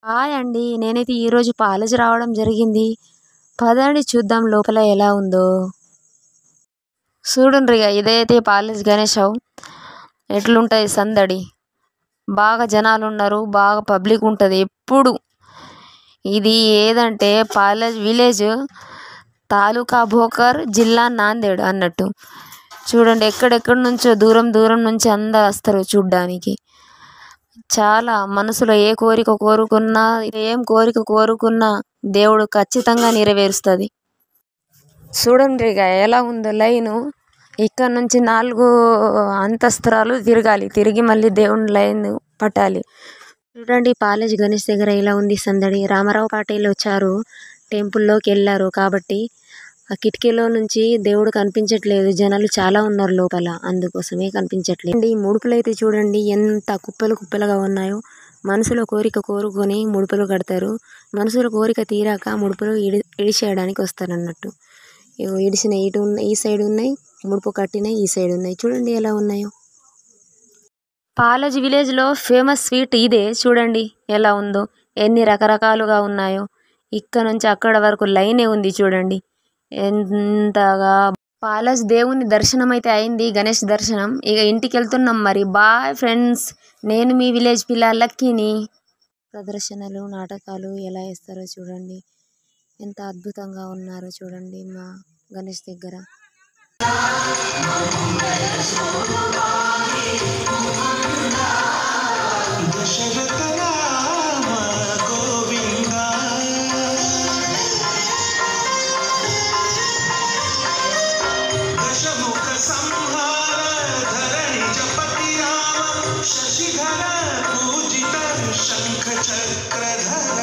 Hi అండి. నేనైతే ఈరోజు కాలేజీ రావడం జరిగింది. పదండి చూద్దాం లోపల ఎలా ఉందో. చూడుండ్రిగ ఇదైతే కాలేజ్ గణేష్ హౌ. ఎట్లుంటది సందడి. బాగా జనాలున్నారు. బాగా పబ్లిక్ ఉంటది ఎప్పుడు. ఇది ఏదంటే కాలేజ్ విలేజ్ తాలూకా భోకర్ జిల్లా నాందేడ్ అన్నట్టు. చూడండి ఎక్కడెక్కడి నుంచో దూరం దూరం నుంచి అందరు వస్తారు చూడ్డానికి. చాలా మనసులో ఏ కోరిక కోరుకున్నా ఏం కోరిక కోరుకున్నా దేవుడు ఖచ్చితంగా నెరవేరుస్తుంది. చూడండి ఇక ఎలా ఉందో లైను. ఇక్కడ నుంచి 4 అంతస్తురాలు తిరగాలి. తిరిగి మళ్ళీ దేవుని లైన్ పట్టాలి. చూడండి కాలేజ్ గణేష్ దగ్గర ఇలా ఉంది సందడి. రామారావు పాటీల్ వచ్చారు, టెంపుల్లోకి వెళ్ళారు కాబట్టి ఆ కిటికీలో నుంచి దేవుడు కనిపించట్లేదు. జనాలు చాలా ఉన్నారు లోపల, అందుకోసమే కనిపించట్లేదు. ఈ ముడుపులు అయితే చూడండి ఎంత కుప్పలు కుప్పలుగా ఉన్నాయో. మనసులో కోరిక కోరుకొని ముడుపులు కడతారు. మనసులో కోరిక తీరాక ముడుపులు ఇడిచేయడానికి వస్తారు అన్నట్టు. ఇడిసిన ఇటు ఉన్నాయి, ఈ సైడ్ ఉన్నాయి, ముడుపు కట్టిన ఈ సైడ్ ఉన్నాయి. చూడండి ఎలా ఉన్నాయో. కాలేజ్ విలేజ్లో ఫేమస్ స్వీట్ ఇదే. చూడండి ఎలా ఉందో, ఎన్ని రకరకాలుగా ఉన్నాయో. ఇక్కడ నుంచి అక్కడ వరకు లైనే ఉంది చూడండి ఎంతగా. కాలేజ్ దేవుని దర్శనం అయితే అయింది, గణేష్ దర్శనం. ఇక ఇంటికి వెళ్తున్నాం మరి. బాయ్ ఫ్రెండ్స్, నేను మీ విలేజ్ పిల్ల లక్కీని. ప్రదర్శనలు నాటకాలు ఎలా వేస్తారో చూడండి, ఎంత అద్భుతంగా ఉన్నారో చూడండి మా గణేష్ దగ్గర. శశిధర పూజిత శంఖ చక్రధర